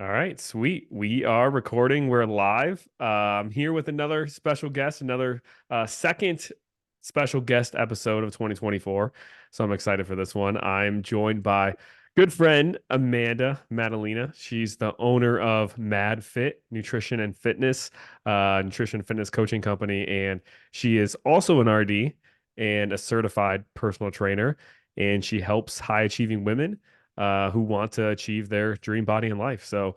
All right, sweet. We are recording. We're live. Here with another special guest, another second special guest episode of 2024. So I'm excited for this one. I'm joined by good friend Amanda Maddalena. She's the owner of Mad Fit Nutrition and Fitness Coaching Company, and she is also an RD and a certified personal trainer. And she helps high achieving women who want to achieve their dream body in life. So,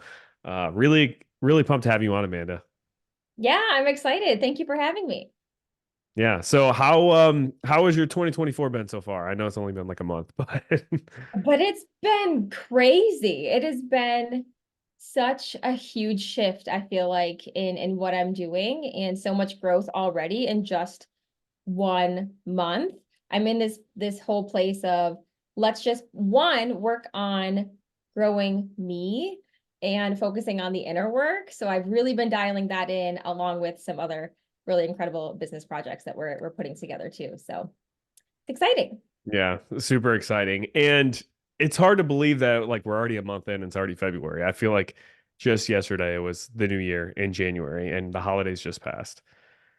really, really pumped to have you on, Amanda. Yeah, I'm excited. Thank you for having me. Yeah. So, how has your 2024 been so far? I know it's only been like a month, but But it's been crazy. It has been such a huge shift, I feel like, in what I'm doing and so much growth already in just 1 month. I'm in this whole place of let's just work on growing me and focusing on the inner work. So I've really been dialing that in along with some other really incredible business projects that we're putting together too. So it's exciting. yeah, super exciting. And it's hard to believe that like we're already a month in and it's already February. I feel like just yesterday it was the new year in January and the holidays just passed.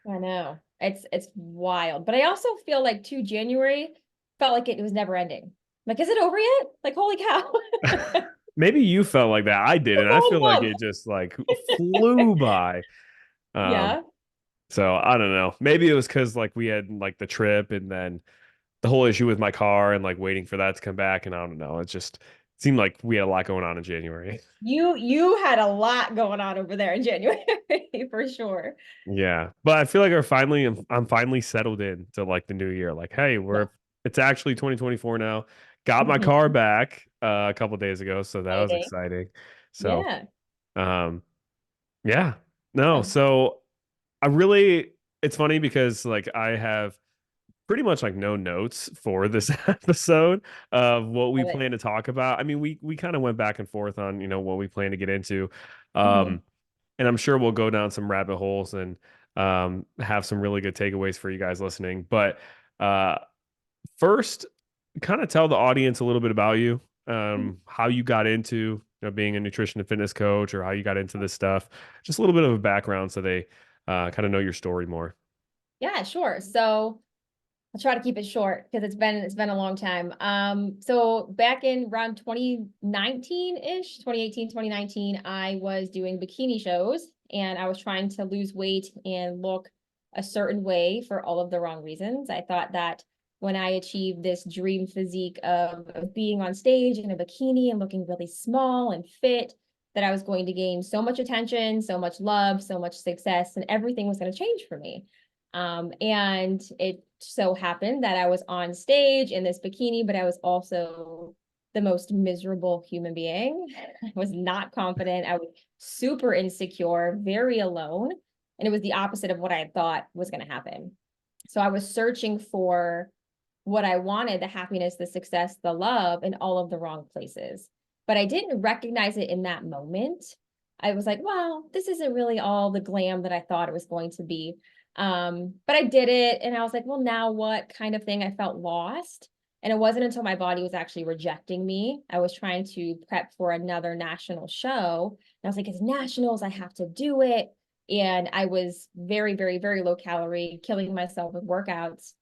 I know. It's wild. But I also feel like too, January felt like it was never ending. Like, is it over yet? Like, holy cow. Maybe you felt like that. I didn't. It's a I whole feel like month. it just like flew by. Um, Yeah. so I don't know. Maybe it was because like we had like the trip and then the whole issue with my car and like waiting for that to come back. And I don't know. It just seemed like we had a lot going on in January. You had a lot going on over there in January for sure. Yeah. But I feel like I'm finally settled in to like the new year. Like, hey, Yeah. it's actually 2024 now. Got my car Mhm. back a couple days ago, so that was Exciting. exciting. So, Yeah. um, yeah. No, Yeah. so I really it's funny because like I have pretty much like no notes for this episode of what we Love it. plan to talk about. I mean, we kind of went back and forth on, what we plan to get into. Mhm. Um, and I'm sure we'll go down some rabbit holes and have some really good takeaways for you guys listening. But uh, first, kind of tell the audience a little bit about you, how you got into being a nutrition and fitness coach, or how you got into this stuff. Just a little bit of a background so they kind of know your story more. Yeah, sure. So I'll try to keep it short because it's been a long time. So back in around 2019-ish, 2018, 2019, I was doing bikini shows and I was trying to lose weight and look a certain way for all of the wrong reasons. I thought that when I achieved this dream physique of being on stage in a bikini and looking really small and fit, that I was going to gain so much attention, so much love, so much success, and everything was going to change for me. And it so happened that I was on stage in this bikini, but I was also the most miserable human being. I was not confident. I was super insecure, very alone. And it was the opposite of what I had thought was going to happen. So I was searching for what I wanted, the happiness, the success, the love in all of the wrong places. But I didn't recognize it in that moment. I was like, well, this isn't really all the glam that I thought it was going to be. But I did it and I was like, well, now what kind of thing? I felt lost. And it wasn't until my body was actually rejecting me. I was trying to prep for another national show. And I was like, it's nationals, I have to do it. And I was very, very, very low calorie, killing myself with workouts.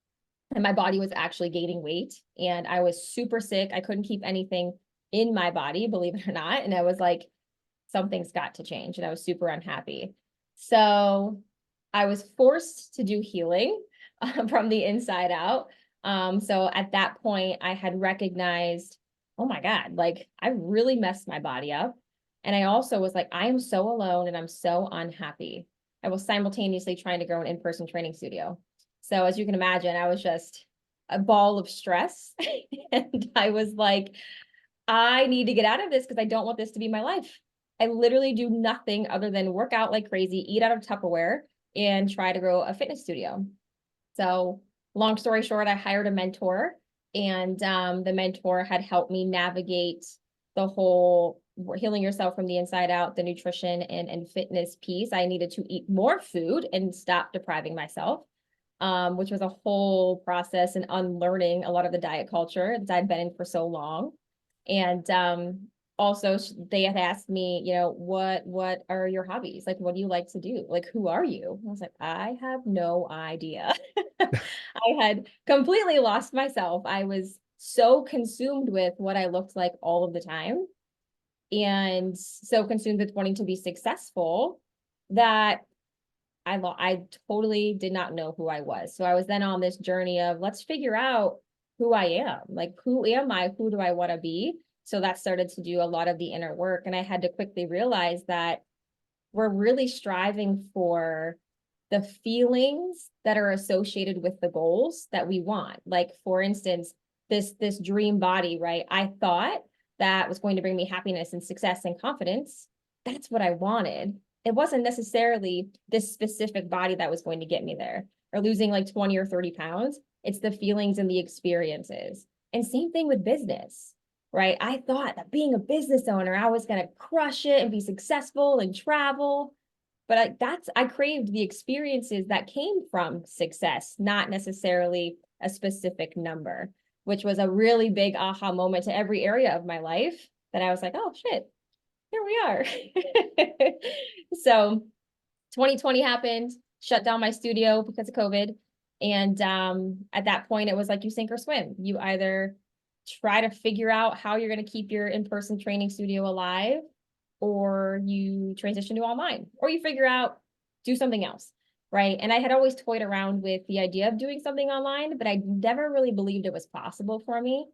And my body was actually gaining weight. And I was super sick. I couldn't keep anything in my body, believe it or not. And I was like, something's got to change. And I was super unhappy. So I was forced to do healing from the inside out. So at that point, I had recognized, oh my God, like I really messed my body up. And I also was like, I am so alone and I'm so unhappy. I was simultaneously trying to grow an in-person training studio. So as you can imagine, I was just a ball of stress. And I was like, I need to get out of this because I don't want this to be my life. I literally do nothing other than work out like crazy, eat out of Tupperware, and try to grow a fitness studio. So, long story short, I hired a mentor, and the mentor had helped me navigate the whole healing yourself from the inside out, the nutrition and fitness piece. I needed to eat more food and stop depriving myself, which was a whole process and unlearning a lot of the diet culture that I'd been in for so long. And also they had asked me, you know, what are your hobbies? Like, what do you like to do? Like, who are you? I was like, I have no idea. I had completely lost myself. I was so consumed with what I looked like all of the time, and so consumed with wanting to be successful that I totally did not know who I was. So I was then on this journey of let's figure out who I am. Like, who am I? Who do I want to be? So that started to do a lot of the inner work. And I had to quickly realize that we're really striving for the feelings that are associated with the goals that we want. Like, for instance, this dream body, right? I thought that was going to bring me happiness and success and confidence. That's what I wanted. It wasn't necessarily this specific body that was going to get me there, or losing like 20 or 30 pounds. It's the feelings and the experiences. And same thing with business, right? I thought that being a business owner, I was going to crush it and be successful and travel. But I craved the experiences that came from success, not necessarily a specific number, which was a really big aha moment to every area of my life that I was like, oh shit, here we are. So 2020 happened, shut down my studio because of COVID. And at that point, it was like you sink or swim. You either try to figure out how you're going to keep your in-person training studio alive, or you transition to online, or you figure out do something else, right? And I had always toyed around with the idea of doing something online, but I never really believed it was possible for me.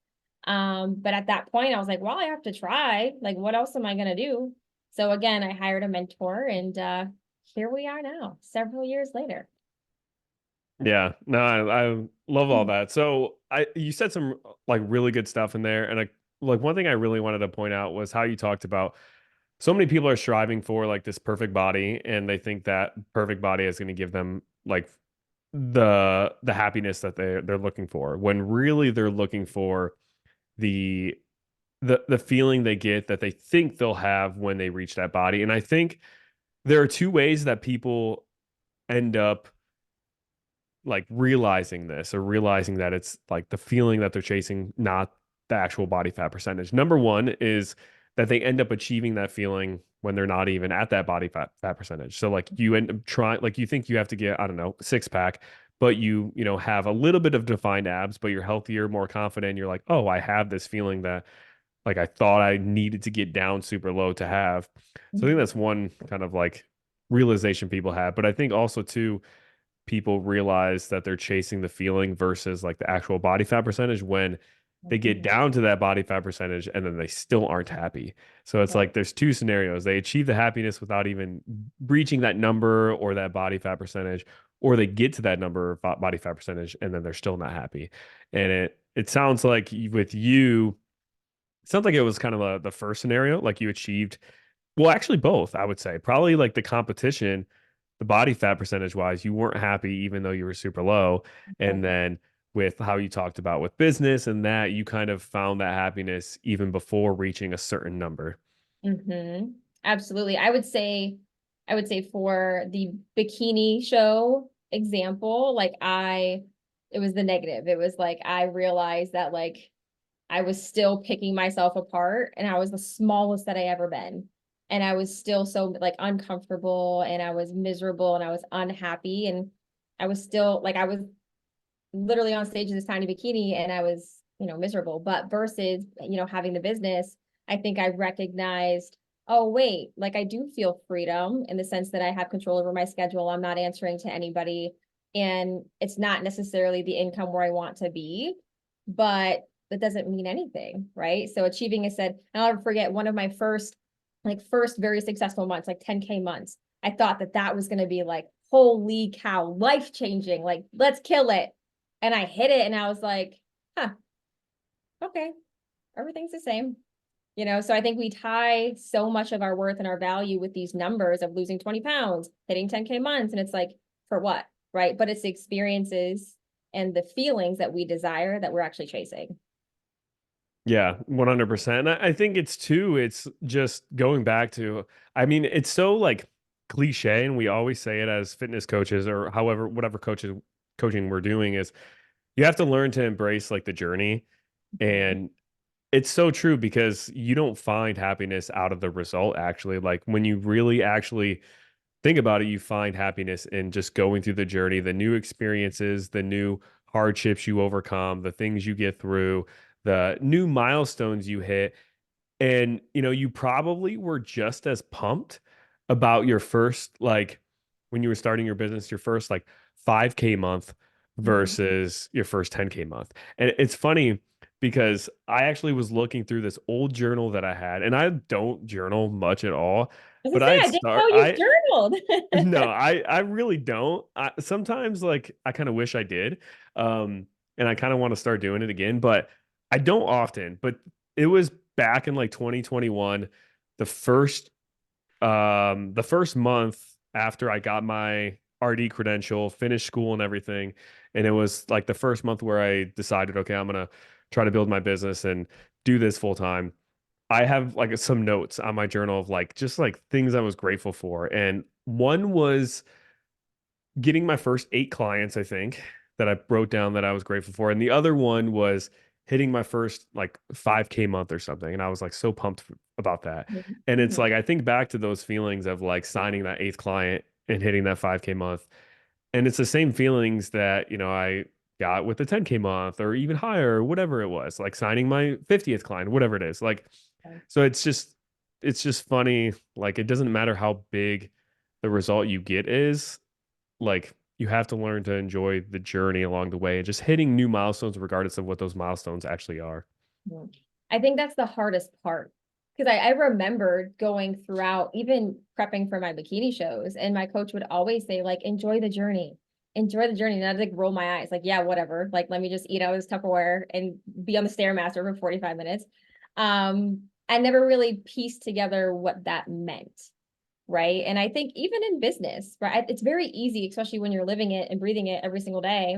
But at that point, I was like, well, I have to try. Like, what else am I going to do? So again, I hired a mentor, and here we are now, several years later. Yeah, no, I love all Mhm. that. So you said some like really good stuff in there, and like one thing I really wanted to point out was how you talked about so many people are striving for like this perfect body, and they think that perfect body is going to give them like the happiness that they're looking for, when really they're looking for the the feeling they get that they think they'll have when they reach that body. And I think there are two ways that people end up like realizing this, or realizing that it's like the feeling that they're chasing, not the actual body fat percentage. Number one is that they end up achieving that feeling when they're not even at that body fat percentage. So like you end up trying, like you think you have to get, I don't know, six pack, but you know, have a little bit of defined abs, but you're healthier, more confident. You're like, oh, I have this feeling that like I thought I needed to get down super low to have. So I think that's one kind of like realization people have. But I think also too, people realize that they're chasing the feeling versus like the actual body fat percentage when they get Mhm. down to that body fat percentage and then they still aren't happy. So it's Right. like there's two scenarios. They achieve the happiness without even breaching that number or that body fat percentage, or they get to that number of body fat percentage and then they're still not happy. And it sounds like with you, it sounds like it was kind of the first scenario, like you achieved, well, actually both, I would say. Probably like the competition, the body fat percentage wise, you weren't happy even though you were super low. And Right. then with how you talked about with business and that, you kind of found that happiness even before reaching a certain number. Mm-hmm. Absolutely. I would say for the bikini show example, it was the negative. It was like, I realized that like I was still picking myself apart, and I was the smallest that I ever been. And I was still so like uncomfortable, and I was miserable, and I was unhappy. And I was still like, I was literally on stage in this tiny bikini, and I was, you know, miserable. But versus, you know, having the business, I think I recognized, oh, wait, like I do feel freedom in the sense that I have control over my schedule. I'm not answering to anybody. And it's not necessarily the income where I want to be, but that doesn't mean anything, right? So achieving, I said, and I'll never forget one of my first very successful months, like 10K months. I thought that that was going to be like, holy cow, life changing, like, let's kill it. And I hit it, and I was like, huh, okay, everything's the same. You know, so I think we tie so much of our worth and our value with these numbers of losing 20 pounds, hitting 10K months. And it's like, for what? Right. But it's the experiences and the feelings that we desire that we're actually chasing. Yeah, 100%. I think it's too, it's just going back to, I mean, it's so like cliche, and we always say it as fitness coaches or however, whatever coaching we're doing is you have to learn to embrace like the journey. Mhm. And It's so true because you don't find happiness out of the result, actually. Like when you really actually think about it, you find happiness in just going through the journey, the new experiences, the new hardships you overcome, the things you get through, the new milestones you hit. And, you probably were just as pumped about your first, like, when you were starting your business, your first, like, 5K month Mhm. versus your first 10K month. And it's funny because I actually was looking through this old journal that I had, and I don't journal much at all, I was but gonna say, I'd I didn't know start, you journaled. no, I really don't. Sometimes like I kind of wish I did. And I kind of want to start doing it again, but I don't often. But it was back in like 2021, the first the first month after I got my RD credential, finished school and everything, and it was like the first month where I decided, okay, I'm going to try to build my business and do this full time. I have like some notes on my journal of like just like things I was grateful for. And one was getting my first 8 clients, I think, that I wrote down that I was grateful for. And the other one was hitting my first like 5K month or something. And I was like so pumped about that. And it's Mhm. like I think back to those feelings of like signing that 8th client and hitting that 5K month. And it's the same feelings that, I got with the 10K month or even higher or whatever it was, like signing my 50th client, whatever it is. Like, so it's just funny. Like, it doesn't matter how big the result you get is, like, you have to learn to enjoy the journey along the way and just hitting new milestones, regardless of what those milestones actually are. Mhm. I think that's the hardest part because I remember going throughout, even prepping for my bikini shows, and my coach would always say, like, enjoy the journey. And I'd like roll my eyes, like, yeah, whatever. Like, let me just eat out of this Tupperware and be on the Stairmaster for 45 minutes. I never really pieced together what that meant. Right. And I think even in business, right, it's very easy, especially when you're living it and breathing it every single day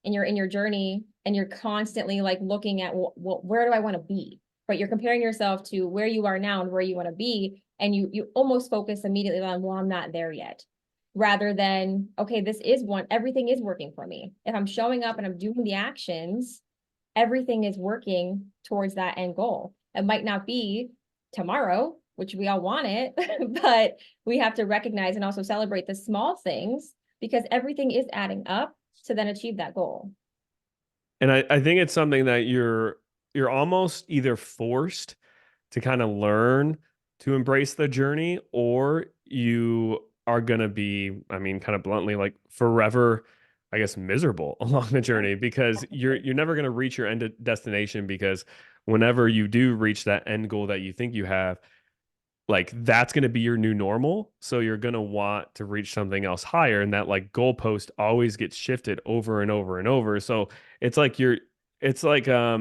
and you're in your journey and you're constantly like looking at, well, where do I want to be? Right. You're comparing yourself to where you are now and where you want to be. And you almost focus immediately on, well, I'm not there yet. Rather than, okay, everything is working for me. If I'm showing up and I'm doing the actions, everything is working towards that end goal. It might not be tomorrow, which we all want it, but we have to recognize and also celebrate the small things because everything is adding up to then achieve that goal. And I think it's something that you're almost either forced to kind of learn to embrace the journey, or you are gonna be, I mean, kind of bluntly, like forever, I guess, miserable along the journey because you're never gonna reach your end destination because whenever you do reach that end goal that you think you have, like that's going to be your new normal. So you're going to want to reach something else higher. And that like goalpost always gets shifted over and over and over. So it's like it's like, I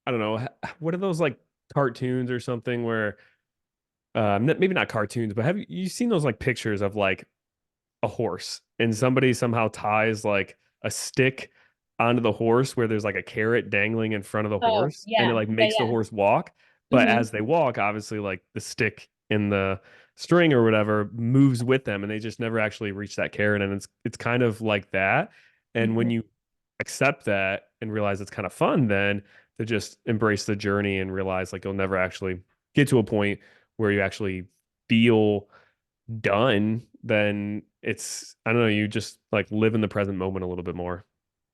don't know, what are those like cartoons or something where, maybe not cartoons, but have you seen those like pictures of like a horse and somebody somehow ties like a stick onto the horse where there's like a carrot dangling in front of the Oh, horse and it yeah. like Yeah, makes the yeah. horse walk. But Hmm. as they walk, obviously like the stick in the string or whatever moves with them and they just never actually reach that carrot. And it's kind of like that. And when Hmm. you accept that and realize it's kind of fun, then to just embrace the journey and realize like you'll never actually get to a point where you actually feel done, then it's, I don't know, you just like live in the present moment a little bit more.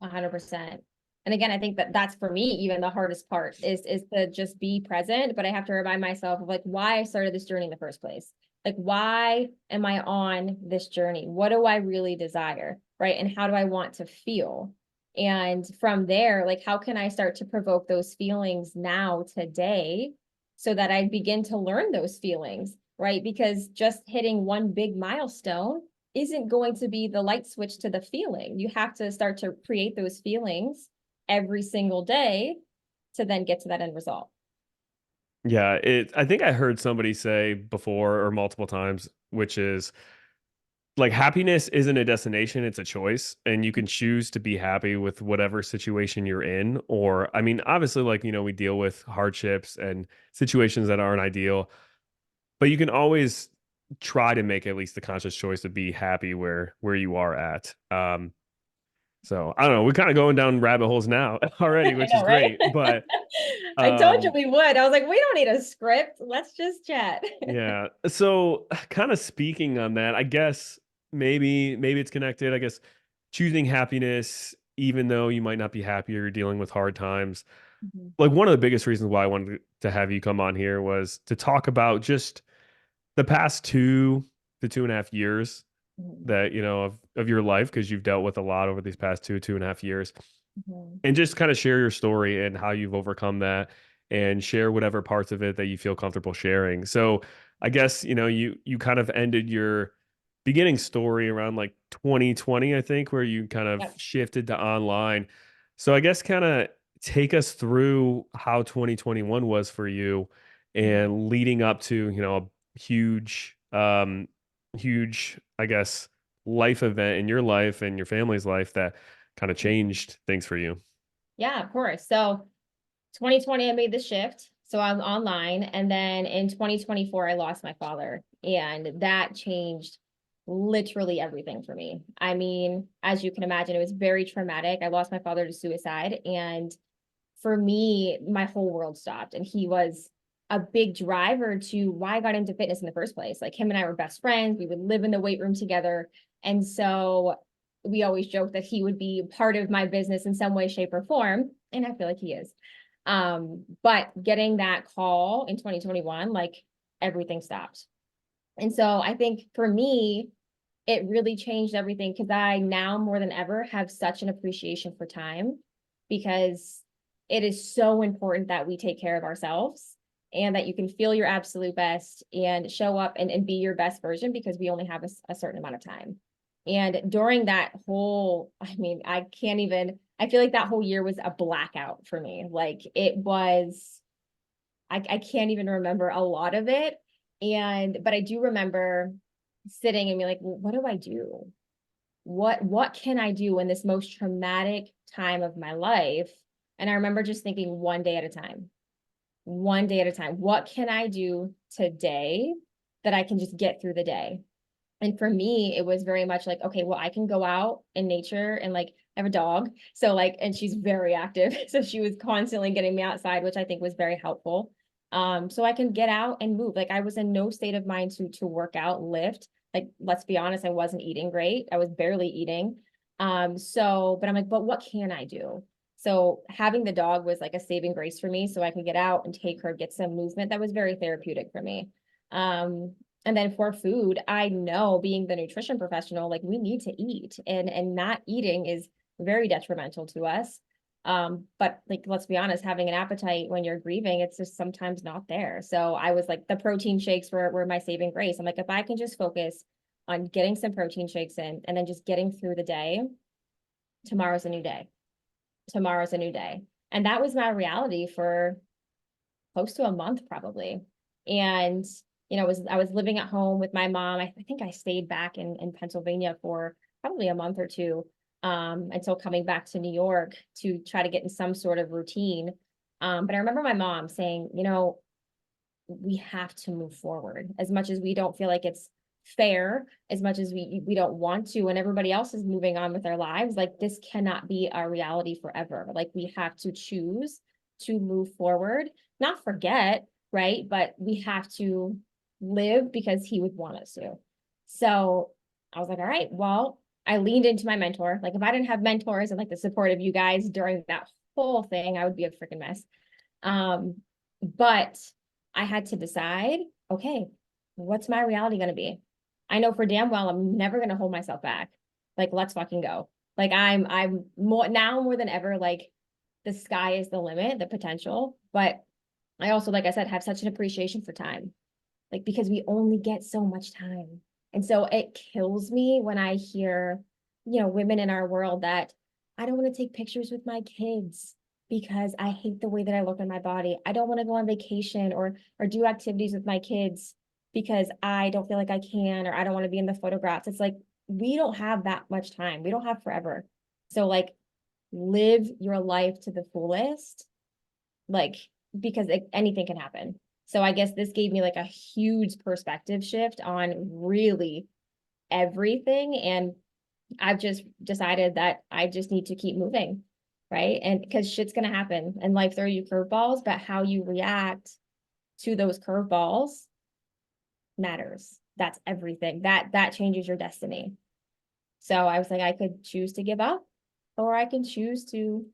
100%. And again, I think that that's for me, even the hardest part is to just be present, but I have to remind myself of like why I started this journey in the first place. Like, why am I on this journey? What do I really desire? Right. And how do I want to feel? And from there, like, how can I start to provoke those feelings now, today, so that I begin to learn those feelings? Right. Because just hitting one big milestone isn't going to be the light switch to the feeling. You have to start to create those feelings every single day to then get to that end result. Yeah, I think I heard somebody say before or multiple times, which is like happiness isn't a destination, it's a choice. And you can choose to be happy with whatever situation you're in. Or, I mean, obviously, like, we deal with hardships and situations that aren't ideal, but you can always try to make at least the conscious choice to be happy where you are at. So I don't know. We're kind of going down rabbit holes now already, I which is know, right? great. But I told you um, we would. I was like, we don't need a script. Let's just chat. yeah. So kind of speaking on that, I guess maybe it's connected. I guess choosing happiness, even though you might not be happy or you're dealing with hard times. Mhm, Like one of the biggest reasons why I wanted to have you come on here was to talk about just the past 2 to 2.5 years mhm, that, of your life, because you've dealt with a lot over these past 2.5 years, mhm, and just kind of share your story and how you've overcome that, and share whatever parts of it that you feel comfortable sharing. So I guess, you kind of ended your beginning story around like 2020, I think, where you kind of yep, shifted to online. So I guess kind of take us through how 2021 was for you, mhm, and leading up to, a huge, I guess, life event in your life and your family's life that kind of mhm. changed things for you. Yeah, of course. So 2020, I made the shift. So I'm online. And then in 2024, I lost my father. And that changed literally everything for me. I mean, as you can imagine, it was very traumatic. I lost my father to suicide. And for me, my whole world stopped. And he was a big driver to why I got into fitness in the first place. Like him and I were best friends. We would live in the weight room together. And so we always joked that he would be part of my business in some way, shape, or form. And I feel like he is. But getting that call in 2021, like everything stopped. And so I think for me, it really changed everything because I now more than ever have such an appreciation for time because it is so important that we take care of ourselves and that you can feel your absolute best and show up and be your best version because we only have a certain amount of time. And during that whole, I mean, I can't even, I feel like that whole year was a blackout for me. Like it was, I can't even remember a lot of it. But I do remember sitting and be like, well, what do I do? What can I do in this most traumatic time of my life? And I remember just thinking one day at a time, one day at a time. What can I do today that I can just get through the day? And for me, it was very much like, okay, well, I can go out in nature and like I have a dog. So like, and she's very active. So she was constantly getting me outside, which I think was very helpful. So I can get out and move. Like I was in no state of mind to work out, lift. Like, let's be honest, I wasn't eating great. I was barely eating. But I'm like, but what can I do? So having the dog was like a saving grace for me. So I could get out and take her, get some movement. That was very therapeutic for me. Um, and then for food, I know being the nutrition professional, like we need to eat and not eating is very detrimental to us. But like let's be honest, having an appetite when you're grieving, it's just sometimes not there. So I was like the protein shakes were my saving grace. I'm like, if I can just focus on getting some protein shakes in and then just getting through the day, tomorrow's a new day. Tomorrow's a new day. And that was my reality for close to a month probably. And I was living at home with my mom. I think I stayed back in Pennsylvania for probably a month or two until coming back to New York to try to get in some sort of routine. But I remember my mom saying, we have to move forward as much as we don't feel like it's fair, as much as we don't want to, and everybody else is moving on with their lives. Like this cannot be our reality forever. Like we have to choose to move forward, not forget, right? But we have to live because he would want us to. So I was like, all right, well, I leaned into my mentor. Like if I didn't have mentors and like the support of you guys during that whole thing, I would be a freaking mess. Um, but I had to decide, okay, what's my reality going to be? I know for damn well I'm never going to hold myself back. Like, let's fucking go. Like I'm more now more than ever, like the sky is the limit, the potential. But I also, like I said, have such an appreciation for time. Like because we only get so much time. And so it kills me when I hear, women in our world that I don't want to take pictures with my kids because I hate the way that I look in my body. I don't want to go on vacation or do activities with my kids because I don't feel like I can or I don't want to be in the photographs. It's like we don't have that much time. We don't have forever. So like live your life to the fullest, like because anything can happen. So I guess this gave me like a huge perspective shift on really everything. And I've just decided that I just need to keep moving, right? And because shit's gonna happen and life throw you curveballs, but how you react to those curveballs matters. That's everything. That changes your destiny. So I was like, I could choose to give up, or I can choose to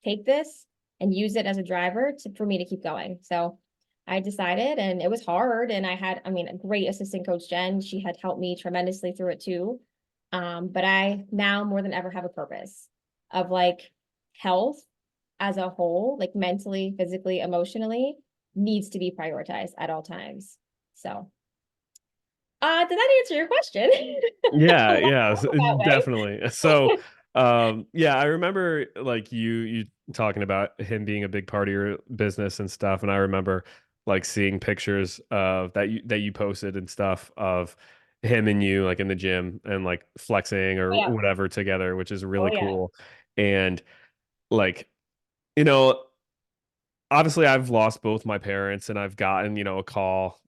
take this and use it as a driver for me to keep going. So I decided, and it was hard. And I mean, a great assistant coach, Jen. She had helped me tremendously through it too. But I now more than ever have a purpose of like health as a whole, like mentally, physically, emotionally, needs to be prioritized at all times. So, did that answer your question? Yeah, yeah, That way. definitely. So, yeah, I remember like you talking about him being a big part of your business and stuff, and I remember like seeing pictures of that you posted and stuff of him and you like in the gym and like flexing or Oh, yeah. whatever together, which is Oh really yeah. cool. And like, you know, obviously I've lost both my parents and I've gotten, a call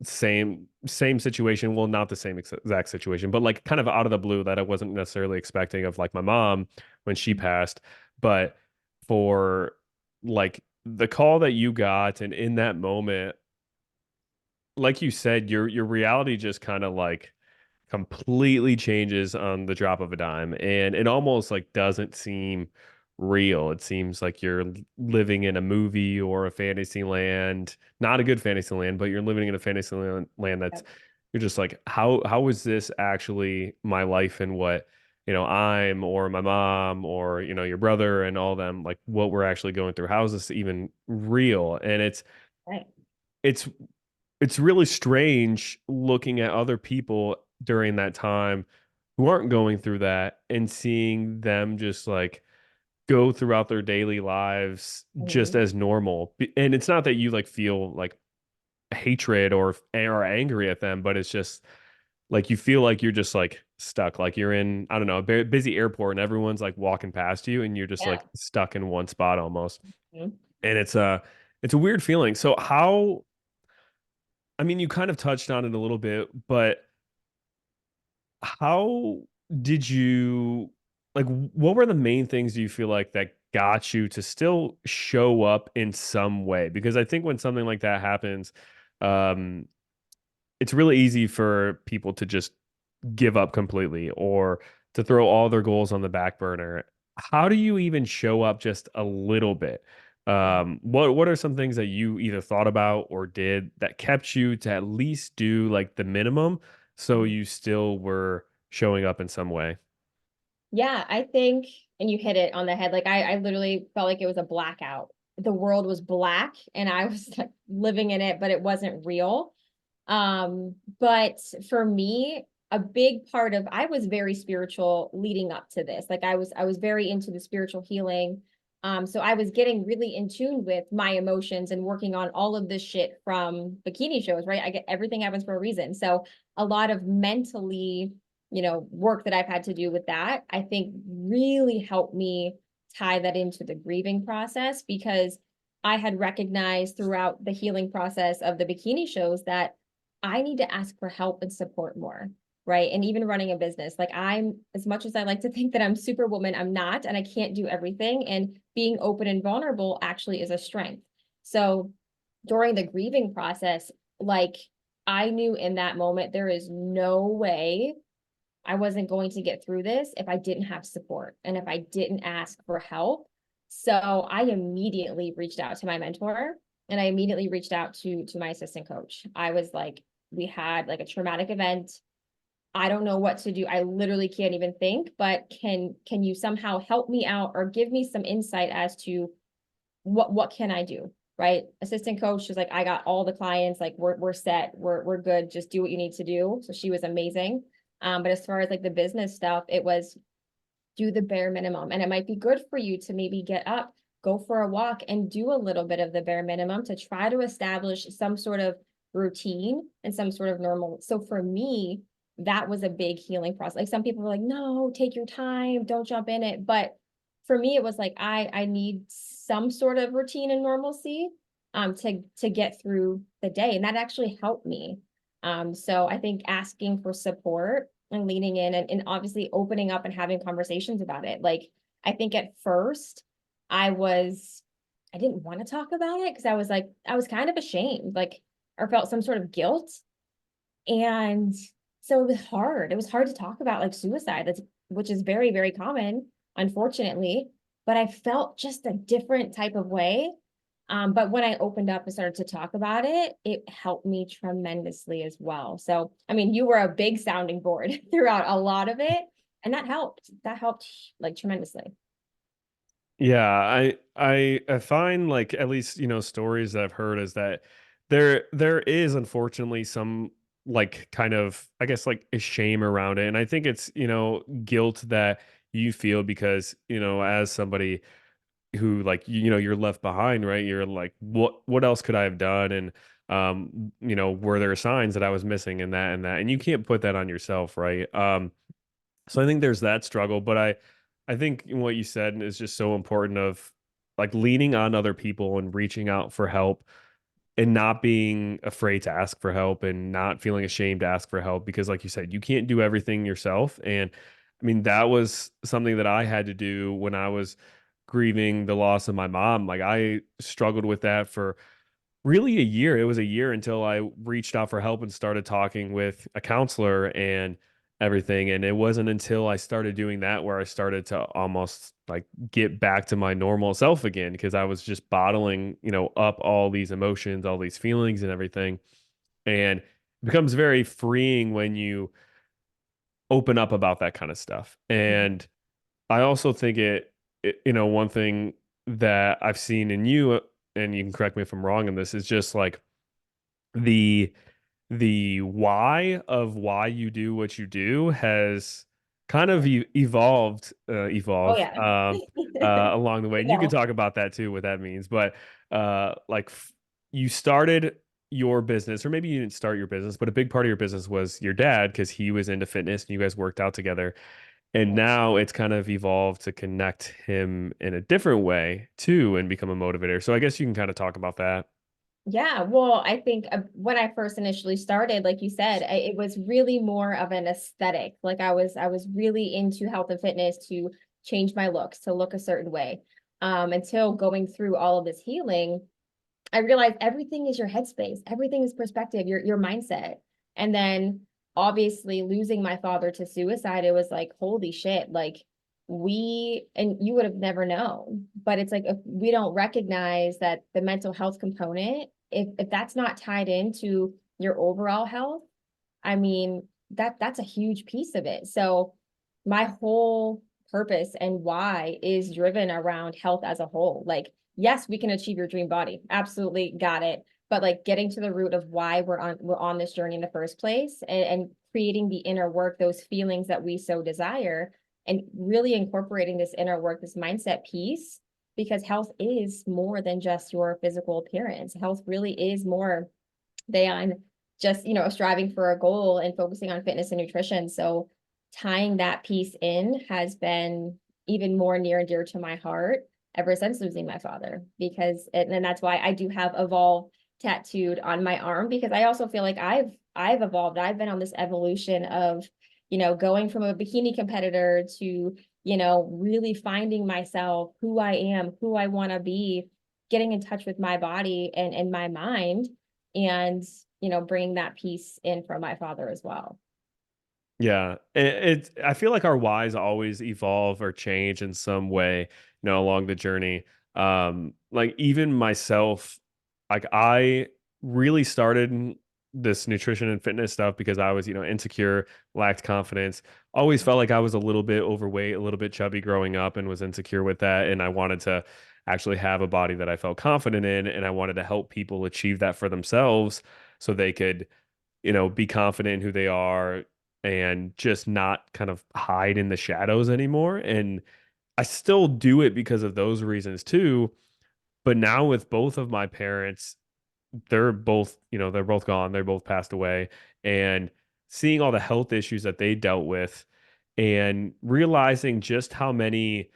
same situation, well not the same exact situation, but like kind of out of the blue that I wasn't necessarily expecting, of like my mom when she passed. But for like the call that you got, and in that moment, like you said, your reality just kind of like completely changes on the drop of a dime, and it almost like doesn't seem real. It seems like you're living in a movie or a fantasy land, not a good fantasy land, but you're living in a fantasy land that's, you're just like, how is this actually my life, and what, I'm, or my mom, or your brother and all them, like what we're actually going through, how is this even real? And Right. it's it's really strange looking at other people during that time who aren't going through that, and seeing them just like go throughout their daily lives just Mhm. as normal. And it's not that you like feel like hatred or angry at them, but it's just like you feel like you're just like stuck, like you're in, I don't know, a busy airport and everyone's like walking past you and you're just Yeah. like stuck in one spot almost. Mhm. And it's a weird feeling. So how, I mean, you kind of touched on it a little bit, but how did you, like, what were the main things you feel like that got you to still show up in some way? Because I think when something like that happens, um, it's really easy for people to just give up completely, or to throw all their goals on the back burner. How do you even show up just a little bit? What are some things that you either thought about or did that kept you to at least do like the minimum, so Mhm. you still were showing up in some way? Yeah, I think, and you hit it on the head. Like I literally felt like it was a blackout. The world was black and I was like living in it, but it wasn't real. But for me, a big part of I was very spiritual leading up to this. Like I was very into the spiritual healing. So I was getting really in tune with my emotions and working on all of this shit from bikini shows, right? I get everything happens for a reason. So a lot of mentally, work that I've had to do with that, I think really helped me tie that into the grieving process because I had recognized throughout the healing process of the bikini shows that I need to ask for help and support more, right? And even running a business, like I'm, as much as I like to think that I'm superwoman, I'm not, and I can't do everything. And being open and vulnerable actually is a strength. So during the grieving process, like I knew in that moment, there is no way I wasn't going to get through this if I didn't have support and if I didn't ask for help. So I immediately reached out to my mentor and I immediately reached out to my assistant coach. I was like, we had like a traumatic event. I don't know what to do. I literally can't even think, but can you somehow help me out or give me some insight as to what can I do? Right. Assistant coach was like, I got all the clients, like we're set, we're good. Just do what you need to do. So she was amazing. But as far as like the business stuff, it was do the bare minimum. And it might be good for you to maybe get up, go for a walk, and do a little bit of the bare minimum to try to establish some sort of routine and some sort of normal. So for me, that was a big healing process. Like some people were like, no, take your time, don't jump in it. But for me, it was like I need some sort of routine and normalcy to get through the day. And that actually helped me. So I think asking for support and leaning in and obviously opening up and having conversations about it. Like, I think at first I was, I didn't want to talk about it because I was like, I was kind of ashamed, like, or felt some sort of guilt. And so it was hard. It was hard to talk about like suicide, that's which is very, very common, unfortunately. But I felt just a different type of way. But when I opened up and started to talk about it, it helped me tremendously as well. So, I mean, you were a big sounding board throughout a lot of it, and that helped. That helped like tremendously. Yeah, I find like at least stories that I've heard is that there is unfortunately some like kind of I guess like a shame around it, and I think it's guilt that you feel because as somebody who like you're left behind, right? You're like what else could I have done? And were there signs that I was missing in that and that, and you can't put that on yourself, right? So I think there's that struggle, but I think what you said is just so important of like leaning on other people and reaching out for help and not being afraid to ask for help and not feeling ashamed to ask for help because like you said, you can't do everything yourself. And I mean, that was something that I had to do when I was grieving the loss of my mom. Like I struggled with that for really a year. It was a year until I reached out for help and started talking with a counselor and everything. And it wasn't until I started doing that where I started to almost like get back to my normal self again because I was just bottling, up all these emotions, all these feelings and everything. And it becomes very freeing when you open up about that kind of stuff. And I also think one thing that I've seen in you, and you can correct me if I'm wrong in this, is just like the why you do what you do has kind of Oh evolved yeah. along the way, and you could Well, talk about that too what that means, but like you started your business, or maybe you didn't start your business, but a big part of your business was your dad because he was into fitness and you guys worked out together, and now it's kind of evolved to connect him in a different way too and become a motivator. So I guess you can kind of talk about that. yeah, well, I think when I first initially started, like you said, it was really more of an aesthetic. Like I was really into health and fitness to change my looks, to look a certain way. Until going through all of this healing, I realized everything is your headspace, everything is perspective, your mindset. And then obviously losing my father to suicide, it was like, holy shit, like we and you would have never known. But it's like if we don't recognize that the mental health component, if that's not tied into your overall health, I mean, that's a huge piece of it. So my whole purpose and why is driven around health as a whole. Like, yes, we can achieve your dream body. Absolutely got it. But like getting to the root of why we're on this journey in the first place, and creating the inner work, those feelings that we so desire, and really incorporating this inner work, this mindset piece, because health is more than just your physical appearance. Health really is more than just striving for a goal and focusing on fitness and nutrition. So tying that piece in has been even more near and dear to my heart ever since losing my father, because and that's why I do have evolve tattooed on my arm, because I also feel like I've evolved. I've been on this evolution of going from a bikini competitor to really finding myself, who I am, who I want to be, getting in touch with my body and my mind, and bringing that piece in from my father as well. Yeah, I feel like our whys always evolve or change in some way, along the journey. Like even myself, like I really started this nutrition and fitness stuff because I was, insecure, lacked confidence, always felt like I was a little bit overweight, a little bit chubby growing up, and was insecure with that. And I wanted to actually have a body that I felt confident in, and I wanted to help people achieve that for themselves so they could be confident in who they are and just not kind of hide in the shadows anymore. And I still do it because of those reasons too. But now with both of my parents, they're both gone, they're both passed away. And seeing all the health issues that they dealt with and realizing just how many,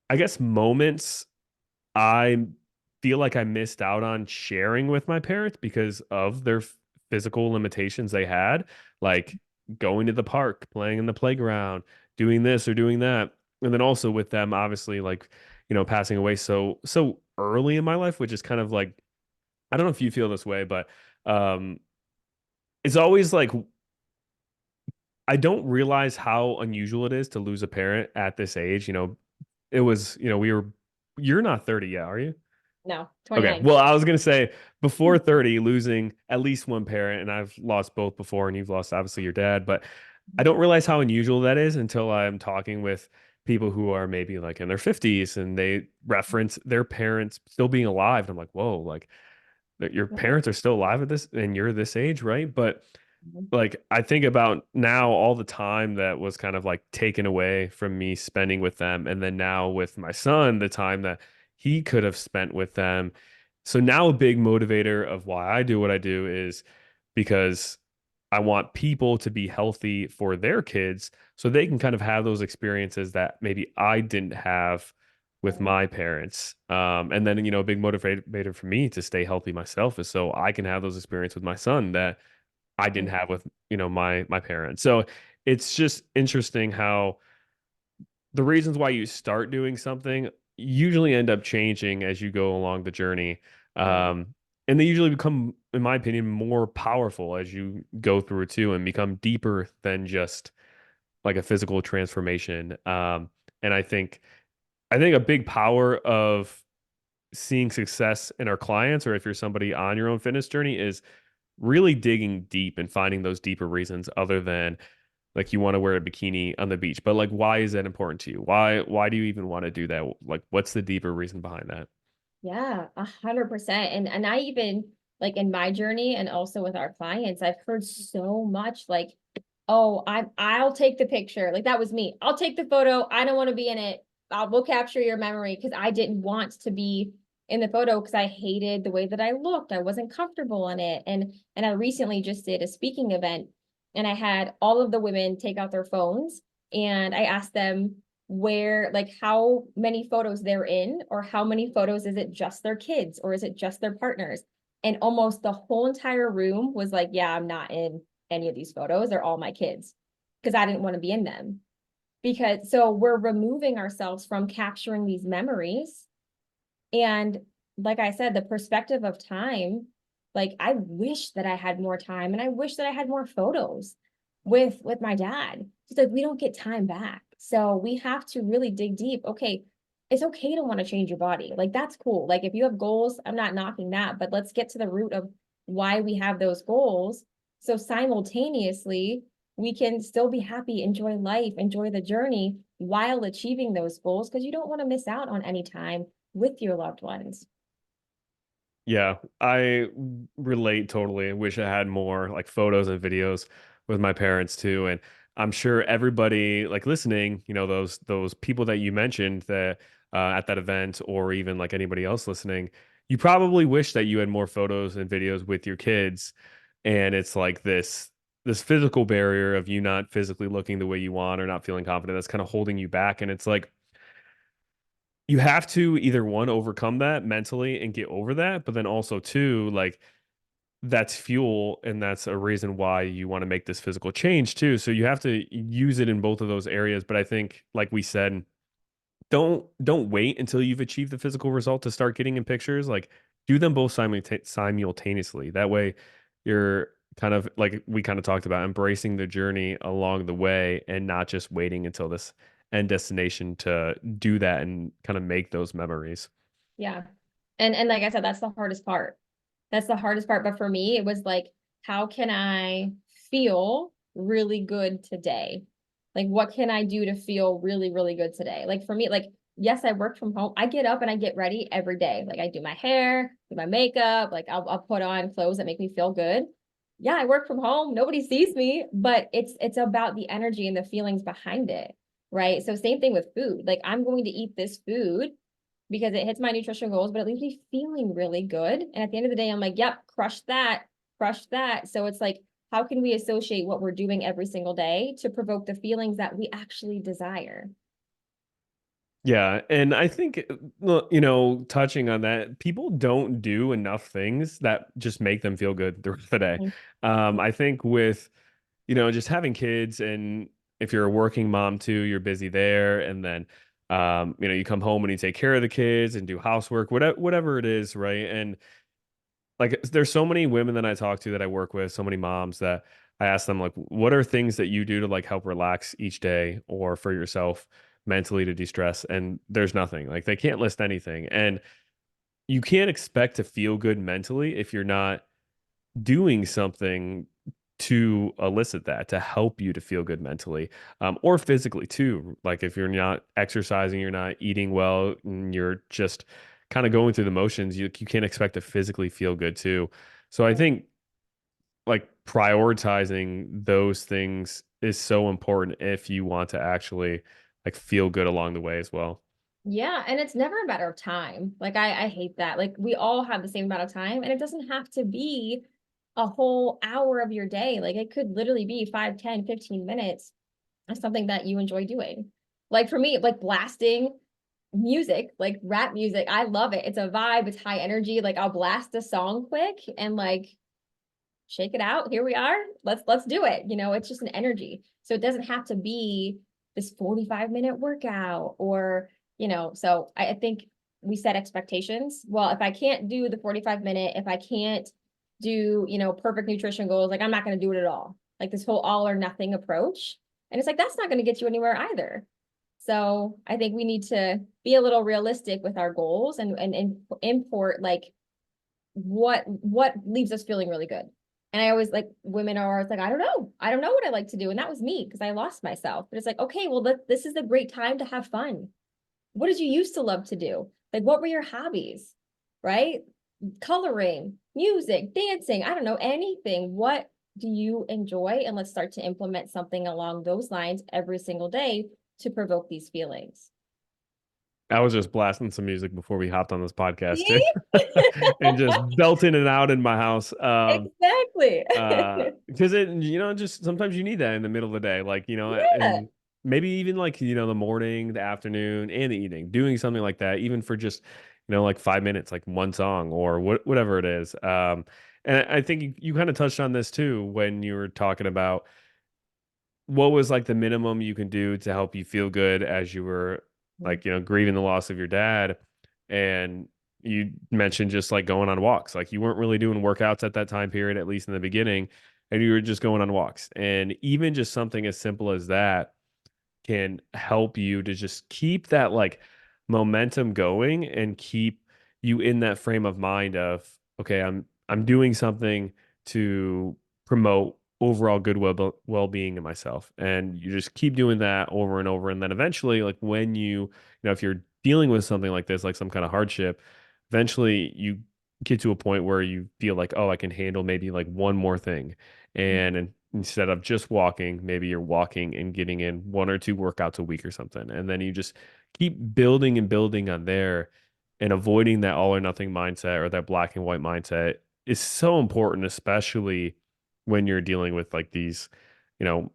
I guess, moments I feel like I missed out on sharing with my parents because of their physical limitations they had. Like going to the park, playing in the playground, doing this or doing that. And then also with them, obviously, like, passing away so early in my life, which is kind of like, I don't know if you feel this way, but um, it's always like I don't realize how unusual it is to lose a parent at this age. It was, you're not 30 yet, are you? No, Okay. 29. Well, I was going to say before 30, losing at least one parent, and I've lost both before, and you've lost obviously your dad, but I don't realize how unusual that is until I'm talking with people who are maybe like in their 50s and they reference their parents still being alive. And I'm like, whoa, like that your parents are still alive at this and you're this age, right? But like I think about now all the time that was kind of like taken away from me spending with them, and then now with my son, the time that he could have spent with them. So now a big motivator of why I do what I do is because I want people to be healthy for their kids so they can kind of have those experiences that maybe I didn't have with my parents. And then, a big motivator for me to stay healthy myself is so I can have those experiences with my son that I didn't have with, my parents. So it's just interesting how the reasons why you start doing something usually end up changing as you go along the journey. Yeah. Um, and they usually become, in my opinion, more powerful as you go through it too and become deeper than just like a physical transformation. And I think a big power of seeing success in our clients, or if you're somebody on your own fitness journey, is really digging deep and finding those deeper reasons other than like you want to wear a bikini on the beach. But like why is that important to you? Why do you even want to do that? Like what's the deeper reason behind that? Yeah, 100%. And I even like in my journey and also with our clients, I've heard so much like, oh, I'll take the picture. Like that was me. I'll take the photo. I don't want to be in it. We'll capture your memory because I didn't want to be in the photo because I hated the way that I looked. I wasn't comfortable in it. And I recently just did a speaking event and I had all of the women take out their phones and I asked them where like how many photos they're in or how many photos is it just their kids or is it just their partners, and almost the whole entire room was like, yeah, I'm not in any of these photos, they're all my kids, because I didn't want to be in them. Because so we're removing ourselves from capturing these memories. And like I said, the perspective of time, like I wish that I had more time and I wish that I had more photos with my dad. Just like we don't get time back. So we have to really dig deep. Okay, it's okay to want to change your body. Like that's cool. Like if you have goals, I'm not knocking that, but let's get to the root of why we have those goals. So simultaneously, we can still be happy, enjoy life, enjoy the journey while achieving those goals because you don't want to miss out on any time with your loved ones. Yeah, I relate totally. I wish I had more like photos and videos with my parents too. And I'm sure everybody like listening, those people that you mentioned that at that event, or even like anybody else listening, you probably wish that you had more photos and videos with your kids. And it's like this physical barrier of you not physically looking the way you want or not feeling confident that's kind of holding you back. And it's like you have to either one overcome that mentally and get over that, but then also two, like that's fuel and that's a reason why you want to make this physical change too. So you have to use it in both of those areas. But I think, like we said, don't wait until you've achieved the physical result to start getting in pictures. Like do them both simultaneously. That way you're kind of like we kind of talked about embracing the journey along the way and not just waiting until this end destination to do that and kind of make those memories. Yeah. And like I said, that's the hardest part. That's the hardest part. But for me, it was like, how can I feel really good today? Like, what can I do to feel really, really good today? Like for me, like, yes, I work from home. I get up and I get ready every day. Like I do my hair, do my makeup, like I'll put on clothes that make me feel good. Yeah, I work from home. Nobody sees me, but it's about the energy and the feelings behind it. Right. So same thing with food. Like I'm going to eat this food because it hits my nutrition goals, but it leaves me feeling really good. And at the end of the day, I'm like, yep, crush that, crush that. So it's like, how can we associate what we're doing every single day to provoke the feelings that we actually desire? Yeah, and I think touching on that, people don't do enough things that just make them feel good throughout the day. I think with just having kids, and if you're a working mom too, you're busy there. And then, you come home and you take care of the kids and do housework, whatever it is, right? And like, there's so many women that I talk to that I work with, so many moms that I ask them, like, what are things that you do to like help relax each day or for yourself mentally to de-stress? And there's nothing. Like, they can't list anything. And you can't expect to feel good mentally if you're not doing something to elicit that, to help you to feel good mentally, or physically too. Like, if you're not exercising, you're not eating well, and you're just kind of going through the motions, you can't expect to physically feel good too. So I think like prioritizing those things is so important if you want to actually like feel good along the way as well. Yeah, and it's never a matter of time. Like I hate that. Like we all have the same amount of time and it doesn't have to be a whole hour of your day. Like it could literally be 5, 10, 15 minutes of something that you enjoy doing. Like for me, like blasting music, like rap music, I love it. It's a vibe, it's high energy. Like I'll blast a song quick and like shake it out. Here we are. Let's do it. It's just an energy. So it doesn't have to be this 45-minute workout or, so I think we set expectations. Well, if I can't do the 45-minute, if I can't do, perfect nutrition goals, like I'm not going to do it at all. Like this whole all or nothing approach. And it's like that's not going to get you anywhere either. So I think we need to be a little realistic with our goals and import like what leaves us feeling really good. And I always like women are always like, I don't know. I don't know what I like to do. And that was me because I lost myself. But it's like, okay, well, this is a great time to have fun. What did you used to love to do? Like, what were your hobbies? Right? Coloring, music, dancing, I don't know, anything. What do you enjoy? And let's start to implement something along those lines every single day to provoke these feelings. I was just blasting some music before we hopped on this podcast too, See? and just belting it out in my house. Exactly. Because it, just sometimes you need that in the middle of the day, like, Yeah. and maybe even like, the morning, the afternoon, and the evening, doing something like that, even for just, like 5 minutes, like one song or whatever it is. And I think you kind of touched on this too when you were talking about what was like the minimum you can do to help you feel good as you were like, grieving the loss of your dad. And you mentioned just like going on walks. Like, you weren't really doing workouts at that time period, at least in the beginning, and you were just going on walks. And even just something as simple as that can help you to just keep that like momentum going and keep you in that frame of mind of, okay, I'm doing something to promote overall good well-being in myself. And you just keep doing that over and over, and then eventually, like, when if you're dealing with something like this, like some kind of hardship, eventually you get to a point where you feel like, oh, I can handle maybe like one more thing. And instead of just walking, maybe you're walking and getting in one or two workouts a week or something. And then you just keep building and building on there, and avoiding that all or nothing mindset or that black and white mindset is so important, especially when you're dealing with like these,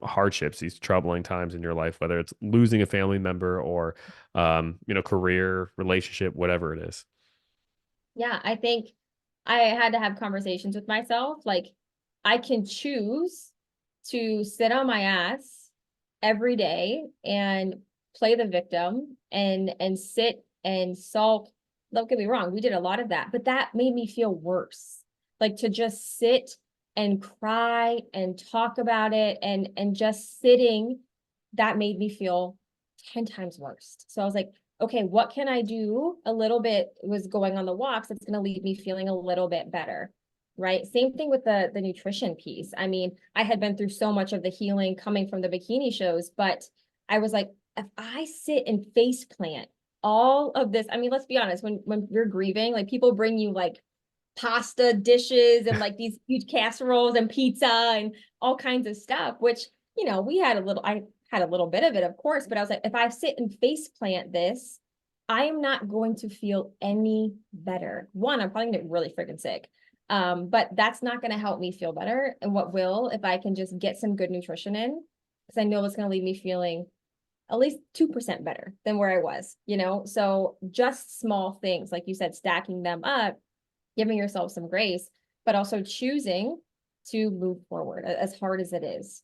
hardships, these troubling times in your life, whether it's losing a family member or, career, relationship, whatever it is. Yeah, I think I had to have conversations with myself. Like, I can choose to sit on my ass every day and play the victim and sit and sulk. Don't get me wrong, we did a lot of that, but that made me feel worse. Like to just sit and cry and talk about it and just sitting, that made me feel 10 times worse. So I was like, okay, what can I do? A little bit was going on the walks. That's going to leave me feeling a little bit better. Right. Same thing with the nutrition piece. I mean, I had been through so much of the healing coming from the bikini shows, but I was like, if I sit and face plant all of this, I mean, let's be honest, when you're grieving, like people bring you like pasta dishes and like these huge casseroles and pizza and all kinds of stuff, which, I had a little bit of it, of course, but I was like, if I sit and face plant this, I am not going to feel any better. One, I'm probably gonna get really freaking sick. But that's not going to help me feel better. And what will, if I can just get some good nutrition in, because I know it's going to leave me feeling at least 2% better than where I was. So just small things, like you said, stacking them up, giving yourself some grace, but also choosing to move forward as hard as it is.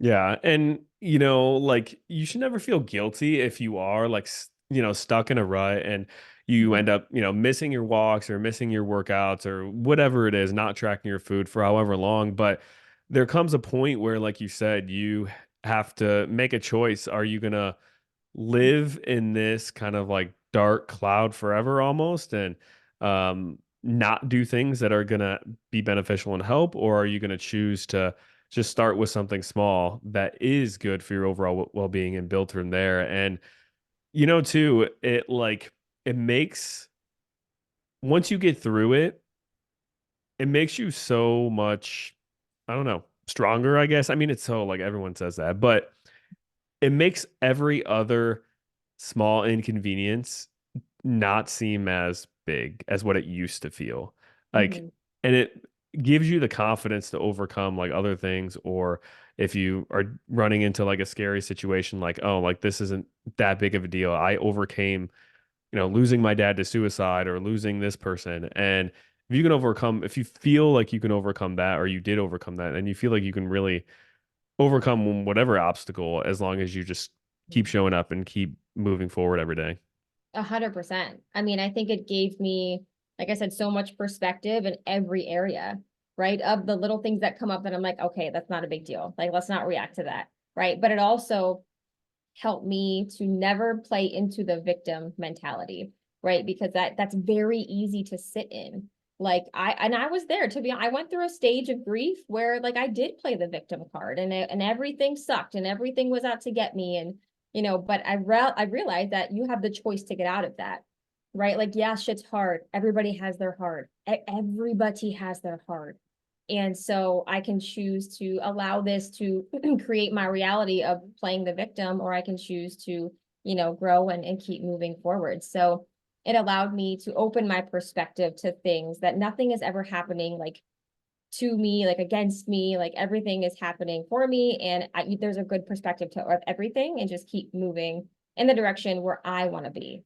Yeah, and like you should never feel guilty if you are like stuck in a rut and you Mhm. end up, missing your walks or missing your workouts or whatever it is, not tracking your food for however long, but there comes a point where like you said, you have to make a choice. Are you going to live in this kind of like dark cloud forever almost and not do things that are going to be beneficial and help, or are you going to choose to just start with something small that is good for your overall well-being and build from there? And too, it makes, once you get through it, it makes you so much, I don't know, stronger, I guess. I mean, it's so like everyone says that, but it makes every other small inconvenience not seem as big as what it used to feel. Like, Mhm. and it gives you the confidence to overcome like other things, or if you are running into like a scary situation, like, oh, like this isn't that big of a deal. I overcame, losing my dad to suicide or losing this person. And if you can overcome, if you feel like you can overcome that, or you did overcome that, and you feel like you can really overcome whatever obstacle as long as you just keep showing up and keep moving forward every day. 100%. I mean, I think it gave me, like I said, so much perspective in every area, right? Of the little things that come up that I'm like, okay, that's not a big deal. Like, let's not react to that, right? But it also helped me to never play into the victim mentality, right? Because that's very easy to sit in. Like I was there to be, I went through a stage of grief where like I did play the victim card and everything sucked and everything was out to get me. And, but I realized that you have the choice to get out of that, right? Like, yeah, shit's hard. Everybody has their hard. Everybody has their hard. And so I can choose to allow this to create my reality of playing the victim, or I can choose to, grow and keep moving forward. So it allowed me to open my perspective to things that nothing is ever happening like to me, like against me, like everything is happening for me. And there's a good perspective to everything and just keep moving in the direction where I want to be.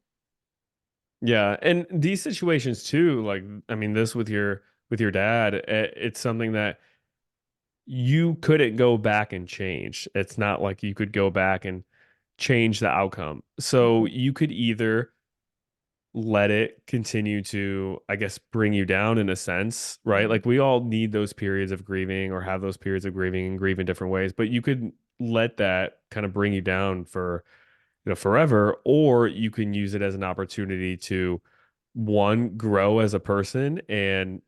Yeah, and these situations too, like I mean, this with your dad, it's something that you couldn't go back and change. It's not like you could go back and change the outcome. So Mhm. you could either let it continue to, I guess, bring you down in a sense, right? Mhm. Like we all need those periods of grieving or have those periods of grieving and grieve in different ways, but you could let that kind of bring you down for, forever, or you can use it as an opportunity to one, grow as a person and,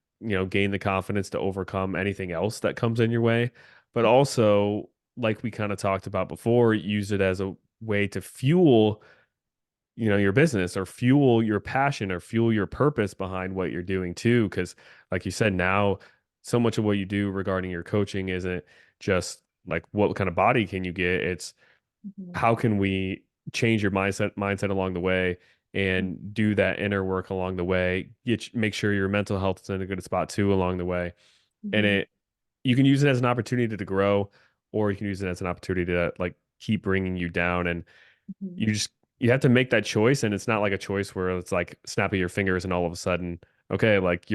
gain the confidence to overcome anything else that comes in your way, but also like we kind of talked about before, use it as a way to fuel your business or fuel your passion or fuel your purpose behind what you're doing too, because like you said, now so much of what you do regarding your coaching isn't just like what kind of body can you get, it's Mhm. how can we change your mindset along the way and do that inner work along the way, make sure your mental health is in a good spot too along the way. And Mhm. it you can use it as an opportunity to grow, or you can use it as an opportunity to like keep bringing you down. And Mhm. you just you have to make that choice, and it's not like a choice where it's like snapping your fingers and all of a sudden, okay, like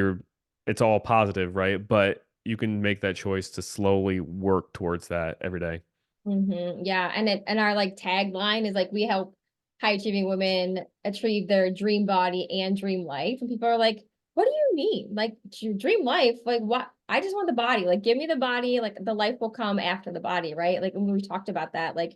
it's all positive, right? But you can make that choice to slowly work towards that every day. Yeah, and our like tagline is like we help high achieving women achieve their dream body and dream life. And people are like, "What do you mean? Like your dream life? Like what? I just want the body. Like give me the body. Like the life will come after the body, right? Like when we talked about that, like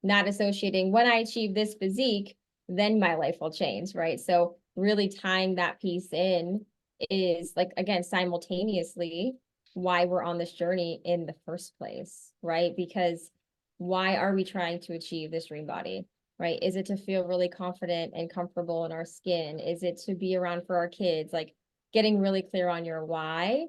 not associating when I achieve this physique, then my life will change, right? So really tying that piece in is like again simultaneously why we're on this journey in the first place, right? Because why are we trying to achieve this dream body, right? Is it to feel really confident and comfortable in our skin? Is it to be around for our kids? Like getting really clear on your why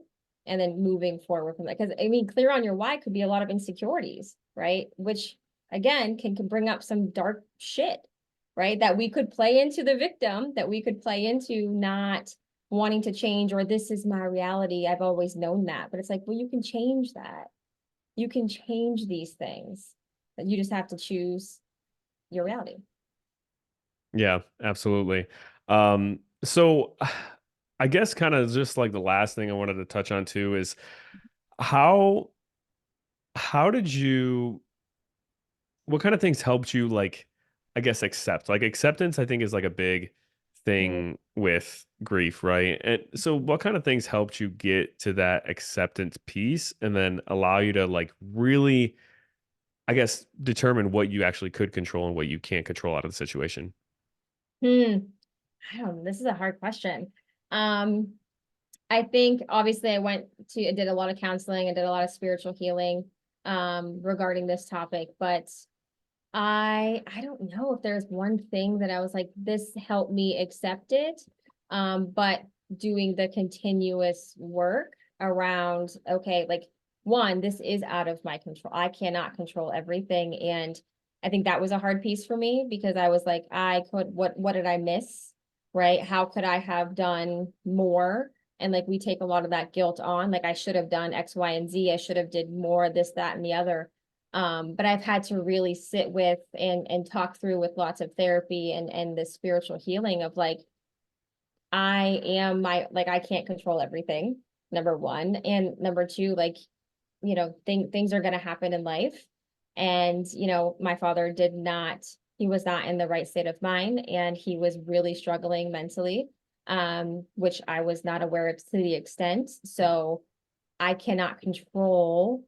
and then moving forward from that. Because I mean, clear on your why could be a lot of insecurities, right? Which again can bring up some dark shit, right? That we could play into the victim, that we could play into not wanting to change, or this is my reality. I've always known that. But it's like, well, you can change that. You can change these things. That you just have to choose your reality. Yeah, absolutely. So I guess kind of just like the last thing I wanted to touch on too is how how did you what kind of things helped you like I guess accept? Like acceptance I think is like a big Mm. thing with grief, right? And so what kind of things helped you get to that acceptance piece and then allow you to like really I guess determine what you actually could control and what you can't control out of the situation? Hmm. I don't know. This is a hard question. Um, I think obviously I did a lot of counseling, I did a lot of spiritual healing regarding this topic, but I don't know if there's one thing that I was like, this helped me accept it. But doing the continuous work around, okay, like one, this is out of my control. I cannot control everything. And I think that was a hard piece for me because I was like, what did I miss? Right? How could I have done more? And like we take a lot of that guilt on, like I should have done X, Y, and Z. I should have did more, this, that, and the other. But I've had to really sit with and talk through with lots of therapy and the spiritual healing of like I can't control everything, number one. And number two, like, things are gonna happen in life. And, my father he was not in the right state of mind and he was really struggling mentally, which I was not aware of to the extent. So I cannot control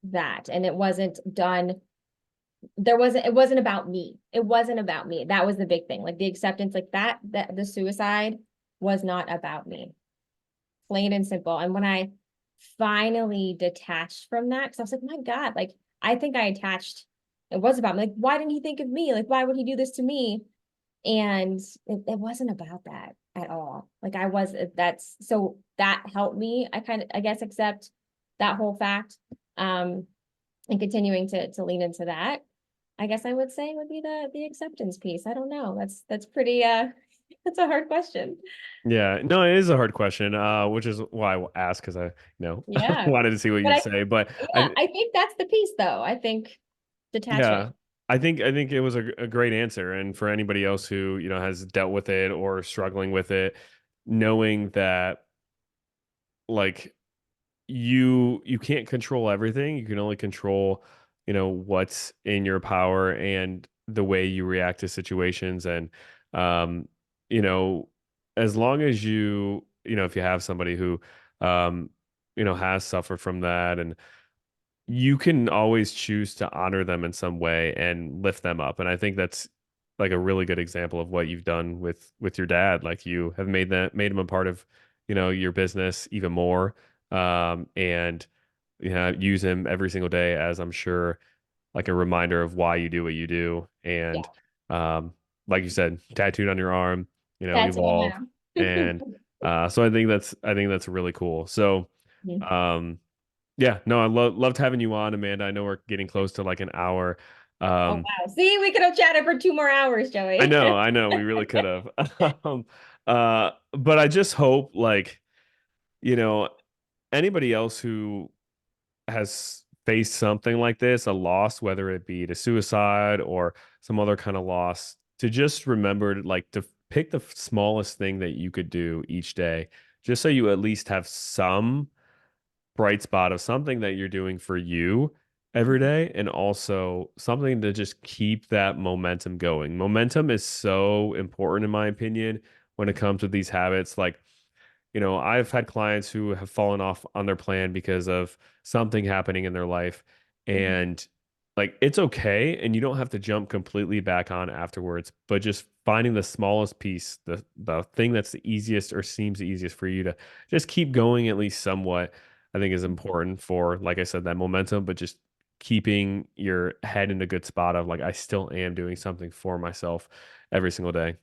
that. And it wasn't done it wasn't about me. It wasn't about me. That was the big thing. Like the acceptance, like that the suicide was not about me. Plain and simple. And when I finally detached from that, because I was like, my God, like I think I attached, it was about me. Like, why didn't he think of me? Like, why would he do this to me? And it wasn't about that at all. Like I was that's so that helped me. I guess accept that whole fact. And continuing to lean into that. I guess I would say would be the acceptance piece. I don't know. That's pretty that's a hard question. Yeah, no, it is a hard question, which is why I asked because Yeah. wanted to see what But you'd say. But yeah, I think that's the piece though. I think detachment. yeah, I think it was a great answer, and for anybody else who has dealt with it or struggling with it, knowing that like you can't control everything. You can only control, what's in your power and the way you react to situations. And um, you know, as long as if you have somebody who um, has suffered from that and you can always choose to honor them in some way and lift them up. And I think that's like a really good example of what you've done with your dad. Like you have made him a part of, your business even more. And use him every single day as I'm sure like a reminder of why you do what you do. And Yeah. um, like you said, tattooed on your arm, That's what evolve. I And so I think that's really cool. So have. um yeah, no, I loved having you on, Amanda. I know we're getting close to like an hour. Oh Um, wow. See, we could have chatted for 2 more hours, Joey. I know, we really could have. But I just hope like, you know, anybody else who has faced something like this, a loss, whether it be to suicide or some other kind of loss, to just remember like to pick the smallest thing that you could do each day, just so you at least have some bright spot of something that you're doing for you every day and also something to just keep that momentum going. Momentum is so important in my opinion when it comes to these habits. Like, I've had clients who have fallen off on their plan because of something happening in their life Mhm. and like it's okay and you don't have to jump completely back on afterwards, but just finding the smallest piece, the thing that's the easiest or seems the easiest for you to just keep going at least somewhat, I think is important for like I said that momentum, but just keeping your head in a good spot of like I still am doing something for myself every single day.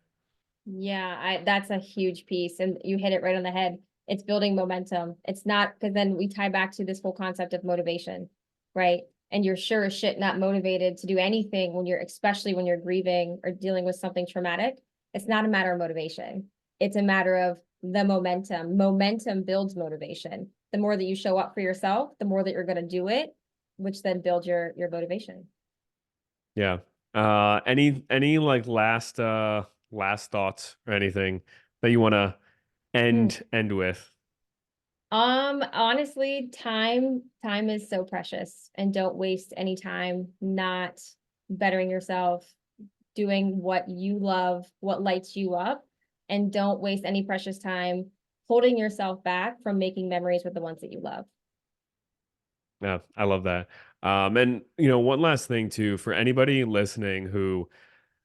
Yeah, I that's a huge piece and you hit it right on the head. It's building momentum. It's not because then we tie back to this whole concept of motivation, right? And you're sure as shit not motivated to do anything when especially when you're grieving or dealing with something traumatic. It's not a matter of motivation. It's a matter of the momentum. Momentum builds motivation. The more that you show up for yourself, the more that you're going to do it, which then builds your motivation. Yeah. Any like last thoughts or anything that you want to Hmm. end with? Honestly, time is so precious, and don't waste any time not bettering yourself, doing what you love, what lights you up, and don't waste any precious time holding yourself back from making memories with the ones that you love. Yeah, I love that. And you know, one last thing too, for anybody listening who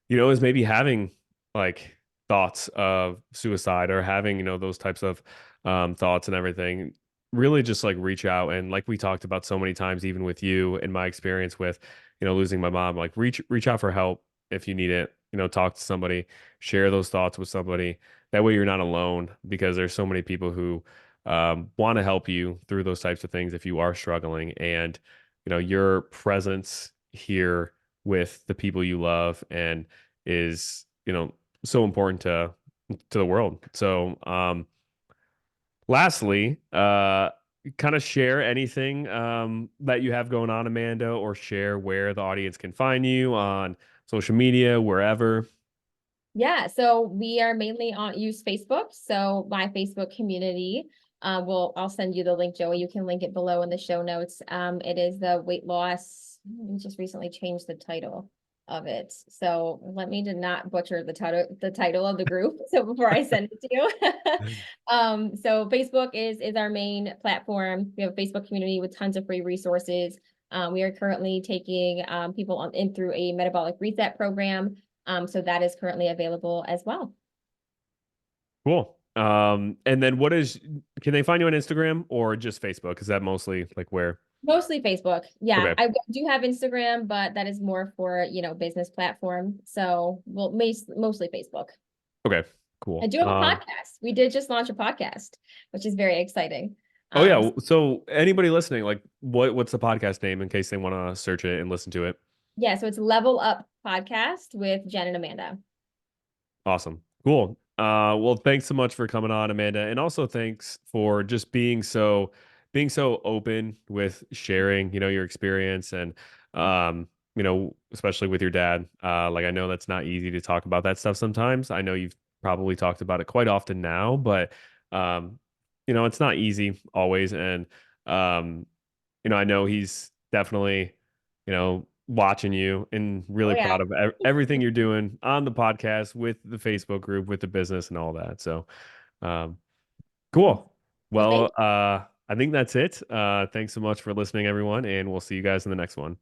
is maybe having like thoughts of suicide or having, those types of thoughts and everything, really just like reach out. And like we talked about so many times, even with you in my experience with, losing my mom, like reach out for help if you need it, talk to somebody, share those thoughts with somebody. That way you're not alone because there's so many people who want to help you through those types of things if you are struggling. And, your presence here with the people you love and is so important to the world. So lastly, kind of share anything that you have going on, Amanda, or share where the audience can find you on social media, wherever. Yeah, so we are mainly on use Facebook. So my Facebook community, I'll send you the link, Joey. You can link it below in the show notes. It is the weight loss. We just recently changed the title of it. So let me to not butcher the title of the group. So before I send it to you. So Facebook is our main platform. We have a Facebook community with tons of free resources. We are currently taking people in through a metabolic reset program. So that is currently available as well. Cool. And then can they find you on Instagram or just Facebook? Is that mostly like where? Mostly Facebook. Yeah, Okay. I do have Instagram, but that is more for, business platform. So, well, mostly Facebook. Okay. I Cool. do have a podcast. We did just launch a podcast, which is very exciting. Oh yeah. So So anybody listening, like what's the podcast name in case they want to search it and listen to it? yeah, so it's Level Up Podcast with Jen and Amanda. Awesome. Cool. Well, thanks so much for coming on, Amanda. And also thanks for just being so open with sharing, your experience and especially with your dad. Like I know that's not easy to talk about that stuff sometimes. I know you've probably talked about it quite often now, but um, it's not easy always. And um, I know he's definitely, watching you and Oh really yeah. proud of everything you're doing on the podcast with the Facebook group, with the business and all that. So, um, Awesome. cool. Well, thank Well, I think that's it. Thanks so much for listening, everyone, and we'll see you guys in the next one.